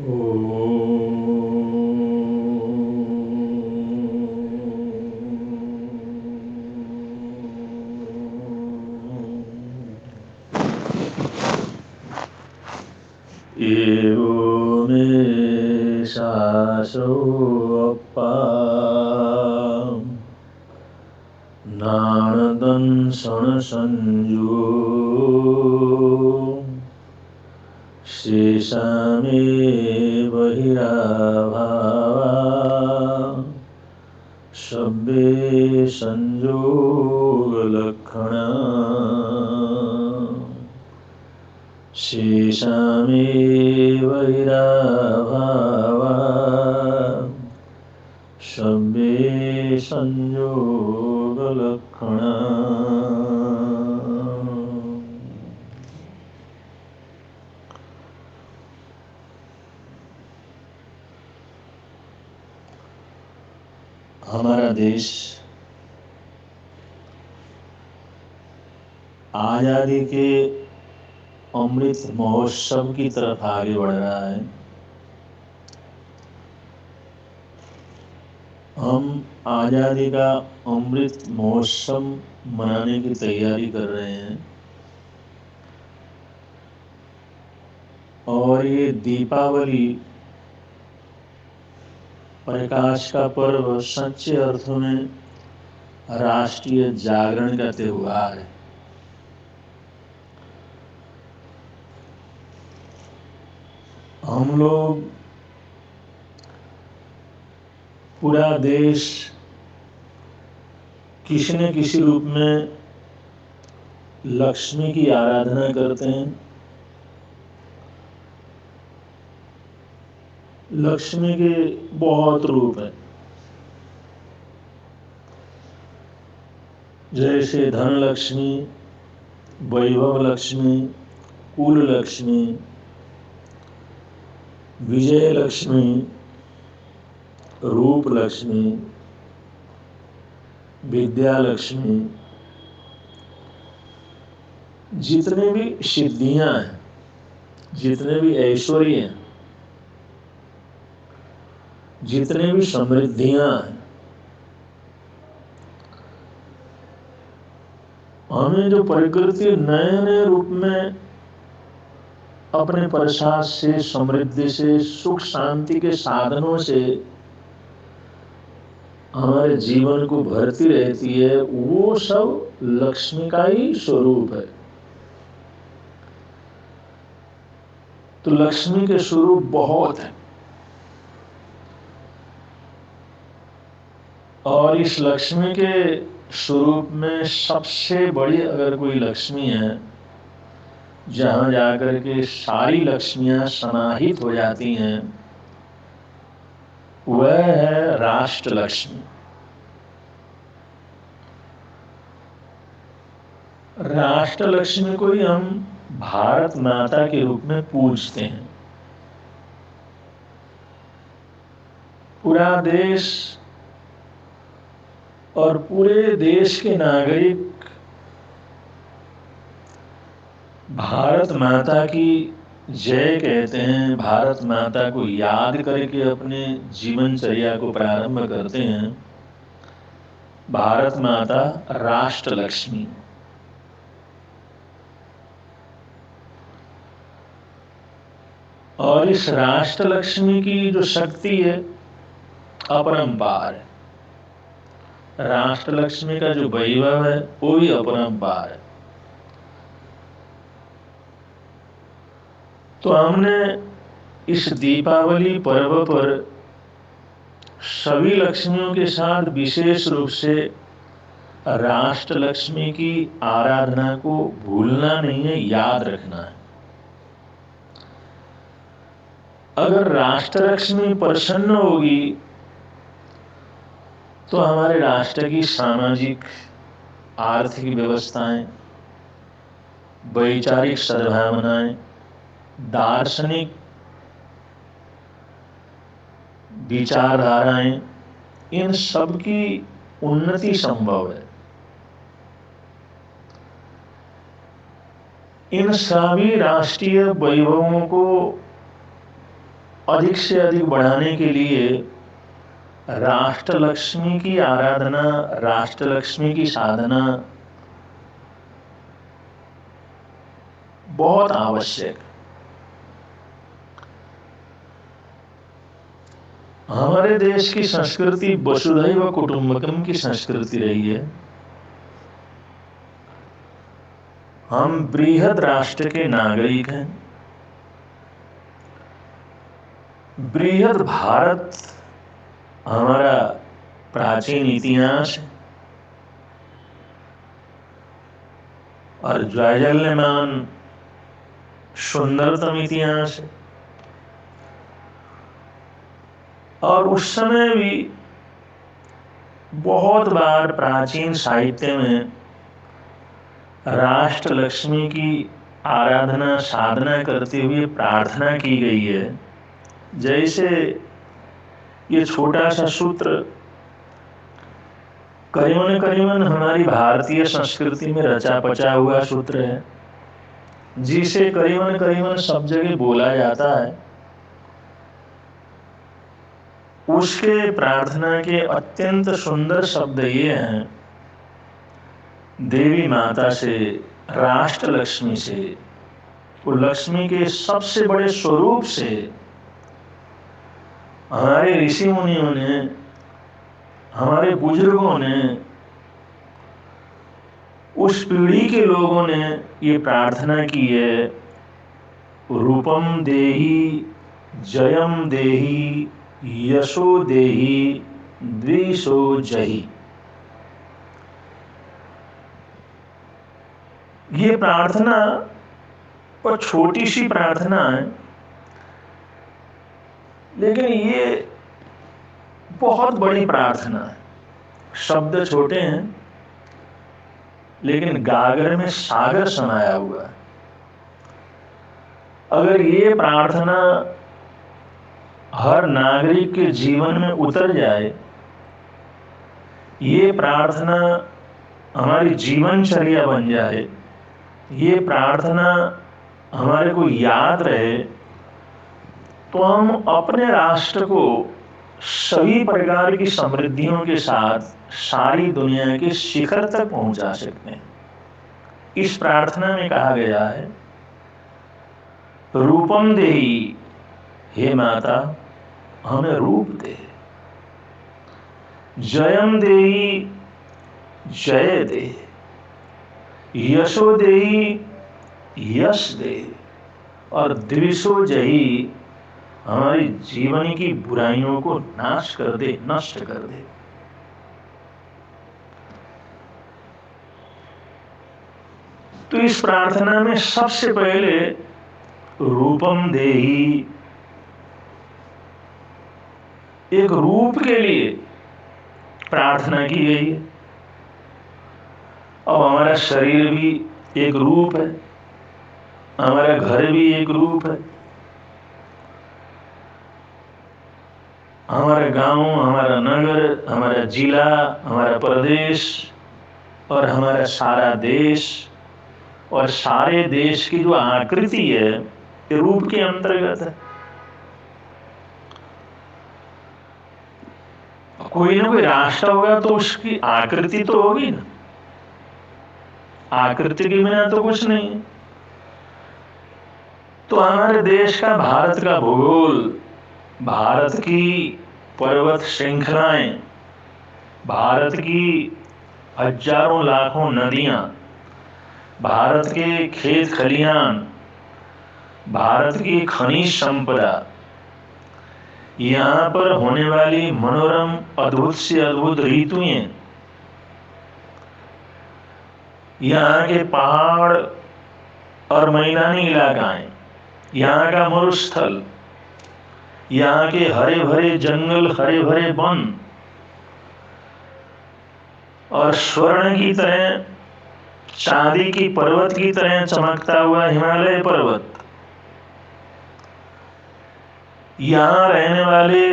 एवमेशासोऽप्पा नाणदंशनसंजो शेषामे बहिराभावा शब्दे संयोगलक्षणा शेषामे बहिराभावा शब्दे संयोगलक्षणा। हमारा देश आजादी के अमृत महोत्सव की तरफ आगे बढ़ रहा है। हम आजादी का अमृत महोत्सव मनाने की तैयारी कर रहे हैं और ये दीपावली प्रकाश का पर्व सच्चे अर्थों में राष्ट्रीय जागरण का त्योहार है। हम लोग पूरा देश किसी न किसी रूप में लक्ष्मी की आराधना करते हैं। लक्ष्मी के बहुत रूप हैं, जैसे धन लक्ष्मी, वैभव लक्ष्मी, कुल लक्ष्मी, विजय लक्ष्मी, रूप लक्ष्मी, विद्या लक्ष्मी। जितने भी सिद्धियां हैं, जितने भी ऐश्वर्य हैं, जितने भी समृद्धियां हैं, हमें जो प्रकृति नए नए रूप में अपने प्रसाद से, समृद्धि से, सुख शांति के साधनों से हमारे जीवन को भरती रहती है, वो सब लक्ष्मी का ही स्वरूप है। तो लक्ष्मी के स्वरूप बहुत है और इस लक्ष्मी के स्वरूप में सबसे बड़ी अगर कोई लक्ष्मी है, जहां जाकर के सारी लक्ष्मियां समाहित हो जाती हैं, वह है राष्ट्र लक्ष्मी। राष्ट्र लक्ष्मी को ही हम भारत माता के रूप में पूजते हैं। पूरा देश और पूरे देश के नागरिक भारत माता की जय कहते हैं, भारत माता को याद करके अपने जीवनचर्या को प्रारंभ करते हैं। भारत माता राष्ट्र लक्ष्मी। और इस राष्ट्र लक्ष्मी की जो शक्ति है अपरंपार है। राष्ट्र लक्ष्मी का जो वैभव है वो भी अपरंपार है। तो हमने इस दीपावली पर्व पर सभी लक्ष्मियों के साथ विशेष रूप से राष्ट्र लक्ष्मी की आराधना को भूलना नहीं है, याद रखना है। अगर राष्ट्र लक्ष्मी प्रसन्न होगी तो हमारे राष्ट्र की सामाजिक आर्थिक व्यवस्थाएं, वैचारिक सद्भावनाएं, दार्शनिक विचारधाराएं, इन सब की उन्नति संभव है। इन सभी राष्ट्रीय वैभवों को अधिक से अधिक बढ़ाने के लिए राष्ट्र लक्ष्मी की आराधना, राष्ट्र लक्ष्मी की साधना बहुत आवश्यक। हमारे देश की संस्कृति वसुधैव कुटुंबकम की संस्कृति रही है। हम बृहद राष्ट्र के नागरिक हैं। बृहद भारत हमारा प्राचीन इतिहास है और ज्वाजल्यमान सुंदरतम इतिहास है। और उस समय भी बहुत बार प्राचीन साहित्य में राष्ट्र लक्ष्मी की आराधना साधना करते हुए प्रार्थना की गई है। जैसे ये छोटा सा सूत्र करीबन करीबन हमारी भारतीय संस्कृति में रचा पचा हुआ सूत्र है, जिसे करीबन करीबन सब जगह बोला जाता है। उसके प्रार्थना के अत्यंत सुंदर शब्द ये हैं, देवी माता से, राष्ट्र लक्ष्मी से, वो लक्ष्मी के सबसे बड़े स्वरूप से हमारे ऋषि मुनियों ने, हमारे बुजुर्गों ने, उस पीढ़ी के लोगों ने ये प्रार्थना की है, रूपम देहि, जयम देहि, यशो देहि, द्विषो जहि। ये प्रार्थना और छोटी सी प्रार्थना है, लेकिन ये बहुत बड़ी प्रार्थना है। शब्द छोटे हैं लेकिन गागर में सागर समाया हुआ है। अगर ये प्रार्थना हर नागरिक के जीवन में उतर जाए, ये प्रार्थना हमारी जीवनचर्या बन जाए, ये प्रार्थना हमारे को याद रहे, तो हम अपने राष्ट्र को सभी प्रकार की समृद्धियों के साथ सारी दुनिया के शिखर तक पहुंचा सकते हैं। इस प्रार्थना में कहा गया है, रूपम देहि, हे माता हमें रूप दे, जयम देहि, जय दे, यशो देहि, यश दे, और द्विषो जहि, हमारी जीवन की बुराइयों को नाश कर दे, नष्ट कर दे। तो इस प्रार्थना में सबसे पहले रूपम देहि, एक रूप के लिए प्रार्थना की गई है। अब हमारा शरीर भी एक रूप है, हमारा घर भी एक रूप है, हमारा गांव, हमारा नगर, हमारा जिला, हमारा प्रदेश और हमारा सारा देश और सारे देश की जो आकृति है, ये रूप के अंतर्गत है। कोई ना कोई राष्ट्र होगा तो उसकी आकृति तो होगी ना, आकृति के बिना तो कुछ नहीं है। तो हमारे देश का, भारत का भूगोल, भारत की पर्वत श्रृंखलाएं, भारत की हजारों लाखों नदियां, भारत के खेत खलिहान, भारत की खनिज संपदा, यहाँ पर होने वाली मनोरम अद्भुत से अद्भुत ऋतुएं, यहाँ के पहाड़ और मैदानी इलाकाएं, यहाँ का मरुस्थल, यहाँ के हरे भरे जंगल, हरे भरे वन और स्वर्ण की तरह, चांदी की पर्वत की तरह चमकता हुआ हिमालय पर्वत, यहाँ रहने वाले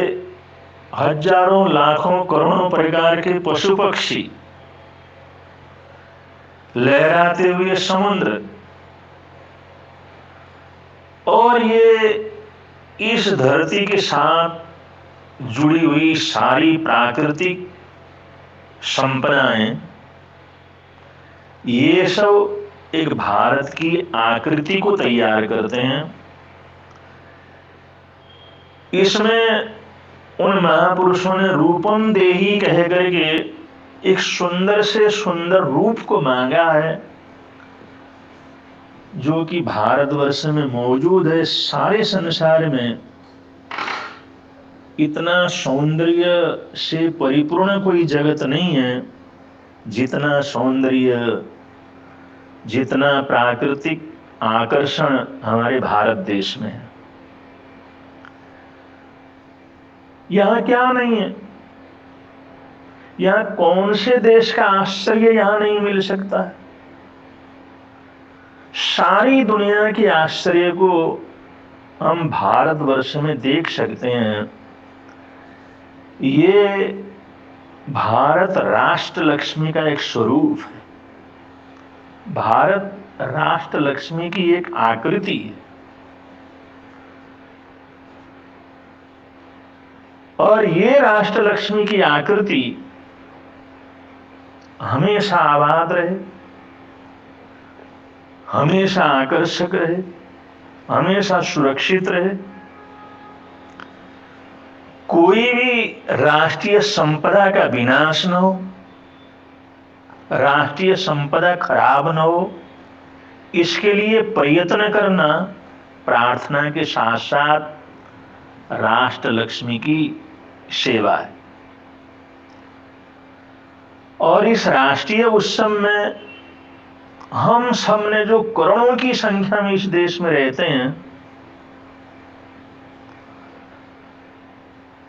हजारों लाखों करोड़ों प्रकार के पशु पक्षी, लहराते हुए समुद्र, और ये इस धरती के साथ जुड़ी हुई सारी प्राकृतिक संपदाएं, ये सब एक भारत की आकृति को तैयार करते हैं। इसमें उन महापुरुषों ने रूपम देही कह करके एक सुंदर से सुंदर रूप को मांगा है, जो कि भारतवर्ष में मौजूद है। सारे संसार में इतना सौंदर्य से परिपूर्ण कोई जगत नहीं है जितना सौंदर्य, जितना प्राकृतिक आकर्षण हमारे भारत देश में है। यहां क्या नहीं है? यहां कौन से देश का आश्चर्य यहां नहीं मिल सकता है? सारी दुनिया के आश्चर्य को हम भारतवर्ष में देख सकते हैं। ये भारत राष्ट्र लक्ष्मी का एक स्वरूप है। भारत राष्ट्र लक्ष्मी की एक आकृति है। और ये राष्ट्र लक्ष्मी की आकृति हमेशा आबाद रहे, हमेशा आकर्षक रहे, हमेशा सुरक्षित रहे। कोई भी राष्ट्रीय संपदा का विनाश न हो, राष्ट्रीय संपदा खराब न हो, इसके लिए प्रयत्न करना प्रार्थना के साथ साथ राष्ट्र लक्ष्मी की सेवा है। और इस राष्ट्रीय उत्सव में हम सब ने जो करोड़ों की संख्या में इस देश में रहते हैं,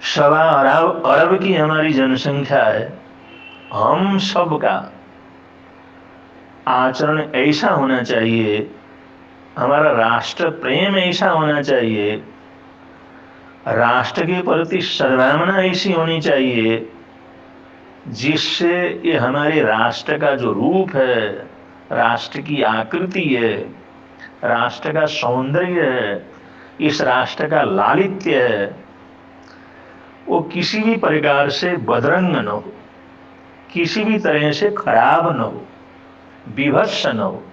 1.25 अरब की हमारी जनसंख्या है। हम सब का आचरण ऐसा होना चाहिए, हमारा राष्ट्र प्रेम ऐसा होना चाहिए, राष्ट्र के प्रति सद्भावना ऐसी होनी चाहिए जिससे ये हमारे राष्ट्र का जो रूप है, राष्ट्र की आकृति है, राष्ट्र का सौंदर्य है, इस राष्ट्र का लालित्य है, वो किसी भी प्रकार से बदरंग न हो, किसी भी तरह से खराब न हो, विभत्स न हो।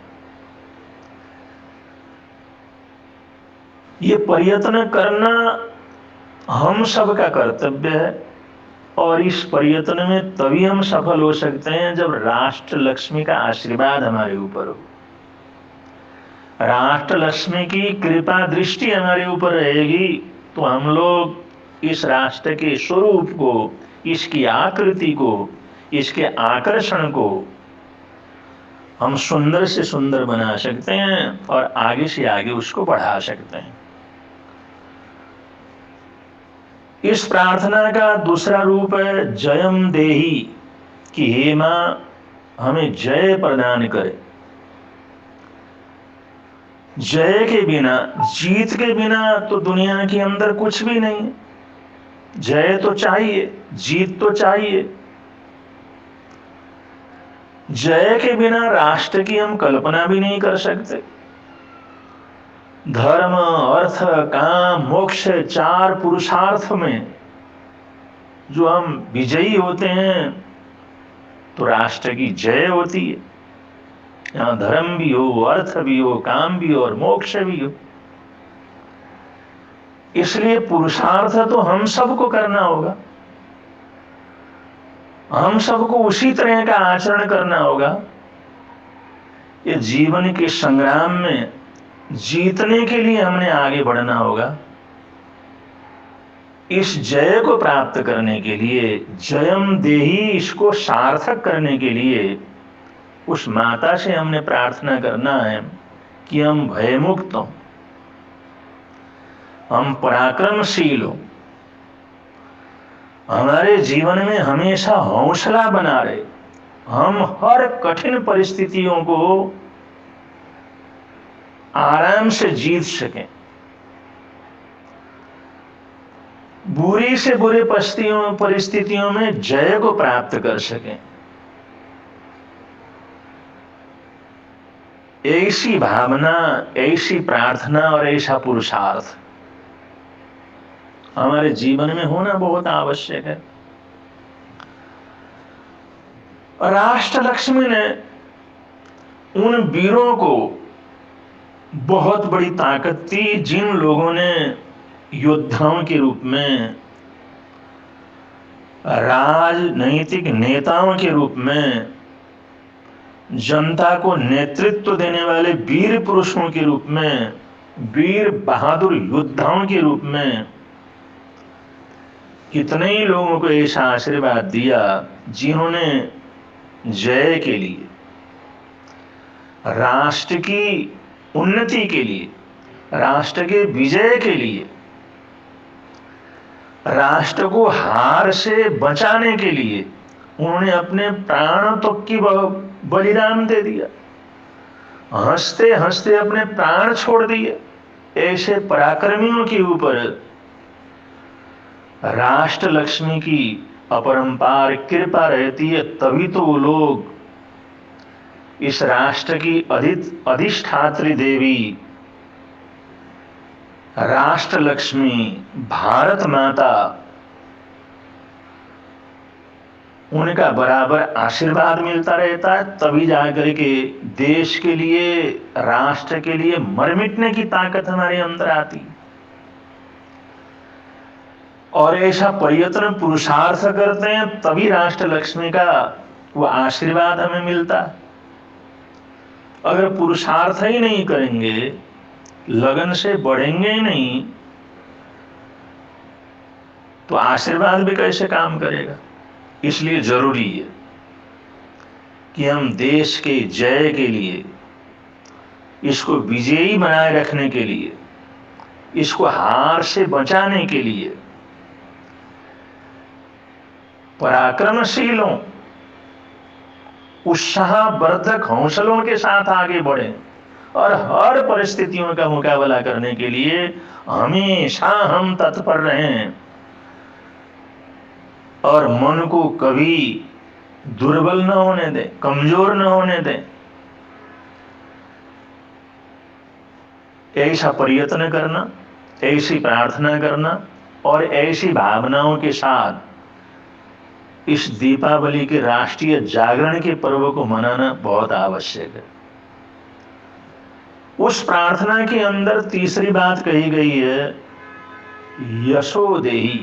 ये प्रयत्न करना हम सब का कर्तव्य है। और इस प्रयत्न में तभी हम सफल हो सकते हैं जब राष्ट्र लक्ष्मी का आशीर्वाद हमारे ऊपर हो, राष्ट्र लक्ष्मी की कृपा दृष्टि हमारे ऊपर रहेगी, तो हम लोग इस राष्ट्र के स्वरूप को, इसकी आकृति को, इसके आकर्षण को हम सुंदर से सुंदर बना सकते हैं और आगे से आगे उसको बढ़ा सकते हैं। इस प्रार्थना का दूसरा रूप है जयम देही, कि हे मां हमें जय प्रदान करे। जय के बिना, जीत के बिना तो दुनिया के अंदर कुछ भी नहीं है। जय तो चाहिए, जीत तो चाहिए। जय के बिना राष्ट्र की हम कल्पना भी नहीं कर सकते। धर्म, अर्थ, काम, मोक्ष, 4 पुरुषार्थ में जो हम विजयी होते हैं तो राष्ट्र की जय होती है। यहाँ धर्म भी हो, अर्थ भी हो, काम भी हो और मोक्ष भी हो। इसलिए पुरुषार्थ तो हम सबको करना होगा, हम सबको उसी तरह का आचरण करना होगा। ये जीवन के संग्राम में जीतने के लिए हमने आगे बढ़ना होगा। इस जय को प्राप्त करने के लिए, जयम देही, इसको सार्थक करने के लिए उस माता से हमने प्रार्थना करना है कि हम भयमुक्त हों, हम पराक्रमशील हों, हमारे जीवन में हमेशा हौसला बना रहे, हम हर कठिन परिस्थितियों को आराम से जीत सकें, बुरी से बुरे परिस्थितियों में जय को प्राप्त कर सकें। ऐसी भावना, ऐसी प्रार्थना और ऐसा पुरुषार्थ हमारे जीवन में होना बहुत आवश्यक है। राष्ट्र लक्ष्मी ने उन वीरों को बहुत बड़ी ताकत थी जिन लोगों ने योद्धाओं के रूप में, राजनैतिक नेताओं के रूप में, जनता को नेतृत्व देने वाले वीर पुरुषों के रूप में, वीर बहादुर योद्धाओं के रूप में कितने ही लोगों को ऐसा आशीर्वाद दिया जिन्होंने जय के लिए, राष्ट्र की उन्नति के लिए, राष्ट्र के विजय के लिए, राष्ट्र को हार से बचाने के लिए उन्होंने अपने प्राण तक की बलिदान दे दिया, हंसते हंसते अपने प्राण छोड़ दिए। ऐसे पराक्रमियों के ऊपर राष्ट्र लक्ष्मी की अपरंपार कृपा रहती है, तभी तो वो लोग इस राष्ट्र की अधिष्ठात्री देवी राष्ट्र लक्ष्मी भारत माता, उनका बराबर आशीर्वाद मिलता रहता है, तभी जाकर के देश के लिए, राष्ट्र के लिए मर मिटने की ताकत हमारे अंदर आती। और ऐसा प्रयत्न पुरुषार्थ करते हैं तभी राष्ट्र लक्ष्मी का वो आशीर्वाद हमें मिलता। अगर पुरुषार्थ ही नहीं करेंगे, लगन से बढ़ेंगे ही नहीं, तो आशीर्वाद भी कैसे काम करेगा। इसलिए जरूरी है कि हम देश के जय के लिए, इसको विजयी बनाए रखने के लिए, इसको हार से बचाने के लिए पराक्रमशीलों, उत्साहवर्धक हौसलों के साथ आगे बढ़े और हर परिस्थितियों का मुकाबला करने के लिए हमेशा हम तत्पर रहें और मन को कभी दुर्बल न होने दें, कमजोर न होने दें। ऐसा प्रयत्न करना, ऐसी प्रार्थना करना और ऐसी भावनाओं के साथ इस दीपावली के राष्ट्रीय जागरण के पर्व को मनाना बहुत आवश्यक है। उस प्रार्थना के अंदर तीसरी बात कही गई है, यशो देहि,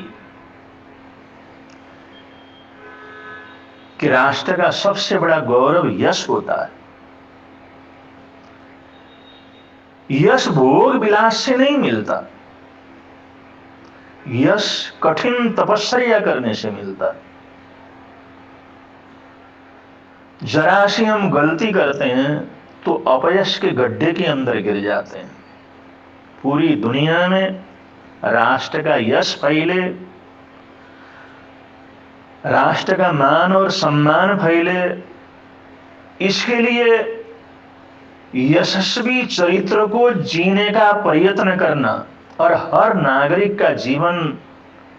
कि राष्ट्र का सबसे बड़ा गौरव यश होता है। यश भोग विलास से नहीं मिलता, यश कठिन तपस्या करने से मिलता है। जरा सी हम गलती करते हैं तो अपयश के गड्ढे के अंदर गिर जाते हैं। पूरी दुनिया में राष्ट्र का यश फैले, राष्ट्र का मान और सम्मान फैले, इसके लिए यशस्वी चरित्र को जीने का प्रयत्न करना और हर नागरिक का जीवन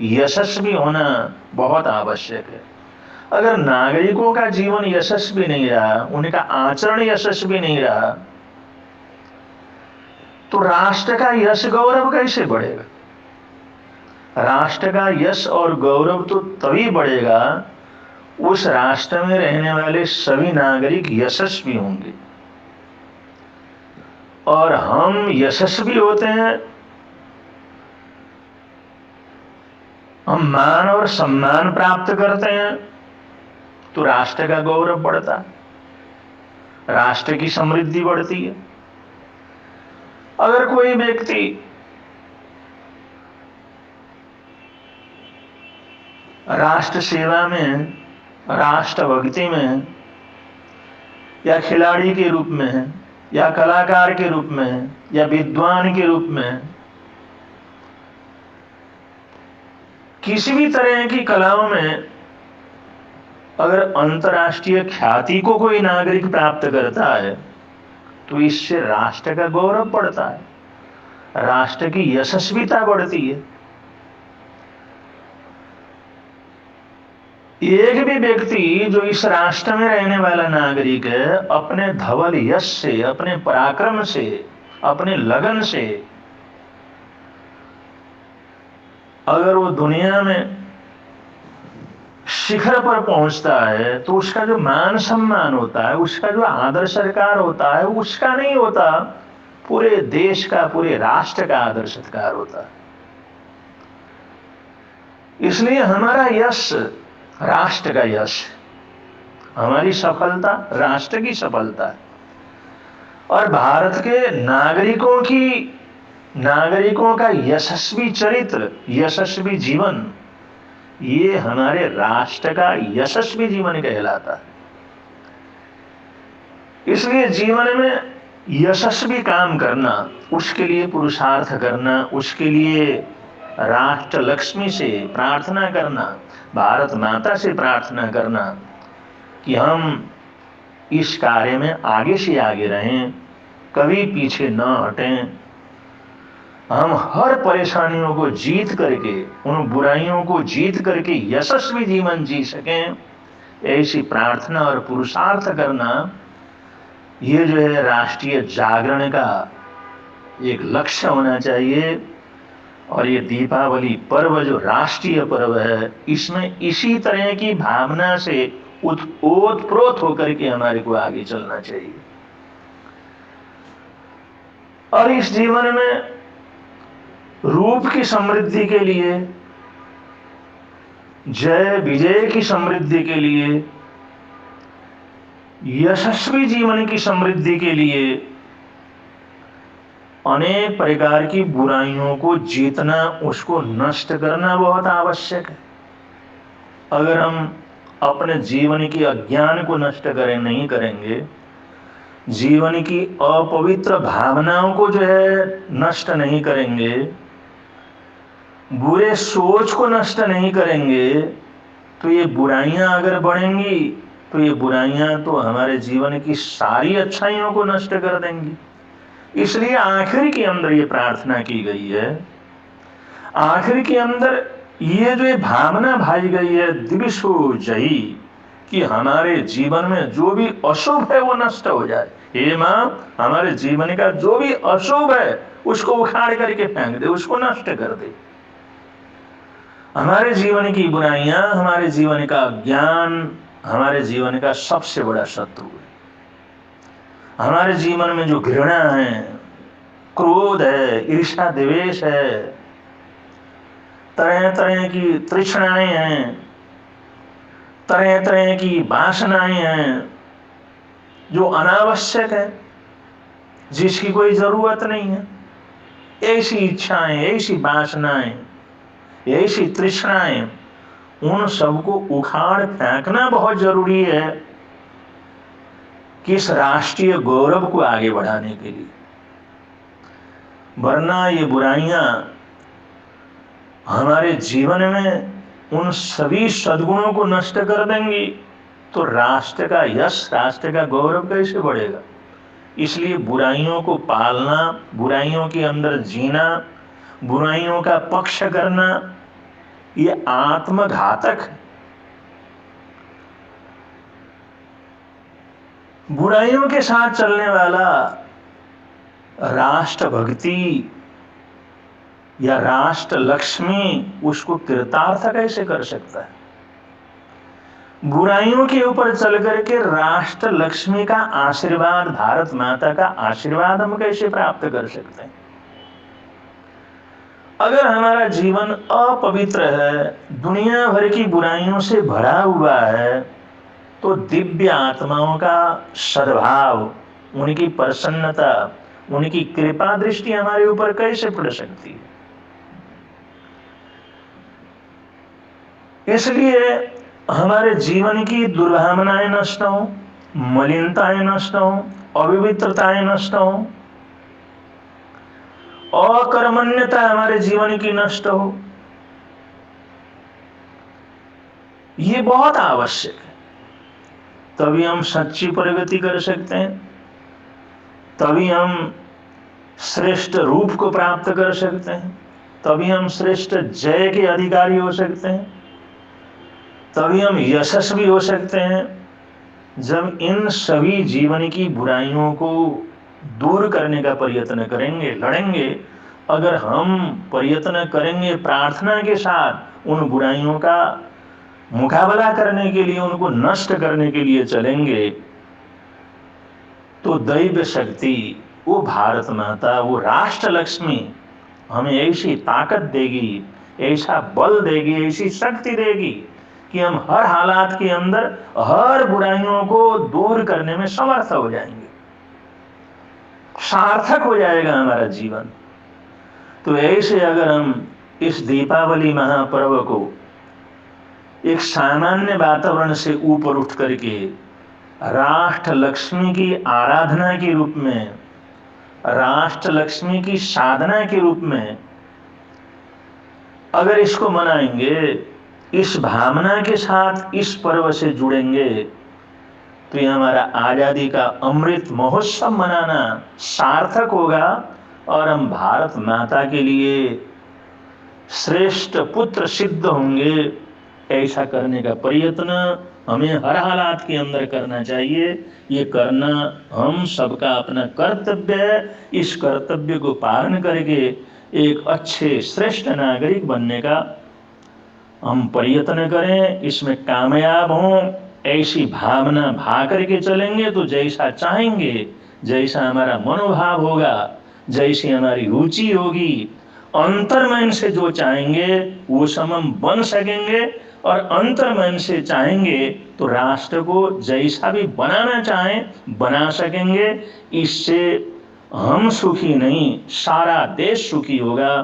यशस्वी होना बहुत आवश्यक है। अगर नागरिकों का जीवन यशस्वी नहीं रहा, उनका आचरण यशस्वी नहीं रहा, तो राष्ट्र का यश गौरव कैसे बढ़ेगा। राष्ट्र का यश और गौरव तो तभी बढ़ेगा उस राष्ट्र में रहने वाले सभी नागरिक यशस्वी होंगे। और हम यशस्वी होते हैं, हम मान और सम्मान प्राप्त करते हैं, तो राष्ट्र का गौरव बढ़ता है, राष्ट्र की समृद्धि बढ़ती है। अगर कोई व्यक्ति राष्ट्र सेवा में, राष्ट्र भक्ति में, या खिलाड़ी के रूप में, या कलाकार के रूप में, या विद्वान के रूप में, किसी भी तरह की कलाओं में अगर अंतर्राष्ट्रीय ख्याति को कोई नागरिक प्राप्त करता है, तो इससे राष्ट्र का गौरव बढ़ता है, राष्ट्र की यशस्विता बढ़ती है। एक भी व्यक्ति जो इस राष्ट्र में रहने वाला नागरिक है, अपने धवल यश से, अपने पराक्रम से, अपने लगन से अगर वो दुनिया में शिखर पर पहुंचता है तो उसका जो मान सम्मान होता है, उसका जो आदर सत्कार होता है, उसका नहीं होता, पूरे देश का, पूरे राष्ट्र का आदर सत्कार होता है। इसलिए हमारा यश राष्ट्र का यश, हमारी सफलता राष्ट्र की सफलता है। और भारत के नागरिकों का यशस्वी चरित्र, यशस्वी जीवन, ये हमारे राष्ट्र का यशस्वी जीवन कहलाता है। इसलिए जीवन में यशस्वी काम करना, उसके लिए पुरुषार्थ करना, उसके लिए राष्ट्र लक्ष्मी से प्रार्थना करना, भारत माता से प्रार्थना करना कि हम इस कार्य में आगे से आगे रहें, कभी पीछे न हटें, हम हर परेशानियों को जीत करके, उन बुराइयों को जीत करके यशस्वी जीवन जी सकें, ऐसी प्रार्थना और पुरुषार्थ करना, ये जो है राष्ट्रीय जागरण का एक लक्ष्य होना चाहिए। और ये दीपावली पर्व जो राष्ट्रीय पर्व है, इसमें इसी तरह की भावना से ओतप्रोत होकर के हमारे को आगे चलना चाहिए। और इस जीवन में रूप की समृद्धि के लिए, जय विजय की समृद्धि के लिए, यशस्वी जीवन की समृद्धि के लिए अनेक प्रकार की बुराइयों को जीतना, उसको नष्ट करना बहुत आवश्यक है। अगर हम अपने जीवन की अज्ञान को नष्ट नहीं करेंगे, जीवन की अपवित्र भावनाओं को जो है नष्ट नहीं करेंगे, बुरे सोच को नष्ट नहीं करेंगे, तो ये बुराइयां अगर बढ़ेंगी तो ये बुराइयां तो हमारे जीवन की सारी अच्छाइयों को नष्ट कर देंगी। इसलिए आखिर के अंदर ये प्रार्थना की गई है, आखिर के अंदर ये जो भावना भाई गई है, दिविशो जयी, कि हमारे जीवन में जो भी अशुभ है वो नष्ट हो जाए। हे माँ, हमारे जीवन का जो भी अशुभ है उसको उखाड़ करके फेंक दे, उसको नष्ट कर दे। हमारे जीवन की बुराइयां, हमारे जीवन का ज्ञान हमारे जीवन का सबसे बड़ा शत्रु है। हमारे जीवन में जो घृणा है, क्रोध है, ईर्ष्या द्वेष है, तरह तरह की तृष्णाएं हैं, तरह तरह की वासनाएं हैं जो अनावश्यक है, जिसकी कोई जरूरत नहीं है, ऐसी इच्छाएं, ऐसी वासनाएं, ऐसी तृष्णाएं, उन सबको उखाड़ फेंकना बहुत जरूरी है कि इस राष्ट्रीय गौरव को आगे बढ़ाने के लिए। वरना ये बुराइयां हमारे जीवन में उन सभी सद्गुणों को नष्ट कर देंगी, तो राष्ट्र का यश, राष्ट्र का गौरव कैसे बढ़ेगा। इसलिए बुराइयों को पालना, बुराइयों के अंदर जीना, बुराइयों का पक्ष करना, ये आत्मघातक है। बुराइयों के साथ चलने वाला राष्ट्र भक्ति या राष्ट्र लक्ष्मी उसको कृतार्थ कैसे कर सकता है। बुराइयों के ऊपर चल करके राष्ट्र लक्ष्मी का आशीर्वाद, भारत माता का आशीर्वाद हम कैसे प्राप्त कर सकते हैं। अगर हमारा जीवन अपवित्र है, दुनिया भर की बुराइयों से भरा हुआ है, तो दिव्य आत्माओं का सद्भाव, उनकी प्रसन्नता, उनकी कृपा दृष्टि हमारे ऊपर कैसे पड़ सकती है। इसलिए हमारे जीवन की दुर्भावनाएं नष्ट हो, मलिनताएं नष्ट हो, अविवित्रताएं नष्ट हो, अकर्मण्यता हमारे जीवन की नष्ट हो, ये बहुत आवश्यक है। तभी हम सच्ची प्रगति कर सकते हैं, तभी हम श्रेष्ठ रूप को प्राप्त कर सकते हैं, तभी हम श्रेष्ठ जय के अधिकारी हो सकते हैं, तभी हम यशस्वी हो सकते हैं। जब इन सभी जीवन की बुराइयों को दूर करने का प्रयत्न करेंगे, लड़ेंगे, अगर हम प्रयत्न करेंगे प्रार्थना के साथ, उन बुराइयों का मुकाबला करने के लिए, उनको नष्ट करने के लिए चलेंगे, तो दैव शक्ति, वो भारत माता, वो राष्ट्र लक्ष्मी हमें ऐसी ताकत देगी, ऐसा बल देगी, ऐसी शक्ति देगी कि हम हर हालात के अंदर हर बुराइयों को दूर करने में समर्थ हो जाएंगे, सार्थक हो जाएगा हमारा जीवन। तो ऐसे अगर हम इस दीपावली महापर्व को एक सामान्य वातावरण से ऊपर उठ करके राष्ट्र लक्ष्मी की आराधना के रूप में, राष्ट्र लक्ष्मी की साधना के रूप में अगर इसको मनाएंगे, इस भावना के साथ इस पर्व से जुड़ेंगे, तो ये हमारा आजादी का अमृत महोत्सव मनाना सार्थक होगा और हम भारत माता के लिए श्रेष्ठ पुत्र सिद्ध होंगे। ऐसा करने का प्रयत्न हमें हर हालात के अंदर करना चाहिए। ये करना हम सबका अपना कर्तव्य है। इस कर्तव्य को पालन करके एक अच्छे श्रेष्ठ नागरिक बनने का हम प्रयत्न करें, इसमें कामयाब हों। ऐसी भावना भा करके चलेंगे तो जैसा चाहेंगे, जैसा हमारा मनोभाव होगा, जैसी हमारी रुचि होगी, अंतर्मन से जो चाहेंगे वो सब हम बन सकेंगे। और अंतर्मन से चाहेंगे तो राष्ट्र को जैसा भी बनाना चाहें बना सकेंगे। इससे हम सुखी नहीं, सारा देश सुखी होगा,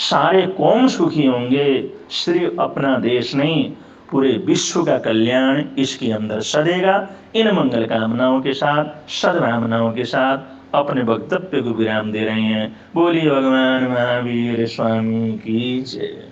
सारे कौम सुखी होंगे। सिर्फ अपना देश नहीं, पूरे विश्व का कल्याण इसके अंदर सदेगा। इन मंगल कामनाओं के साथ, सद्भावनाओं के साथ अपने वक्तव्य को विराम दे रहे हैं। बोलिए भगवान महावीर स्वामी की जय।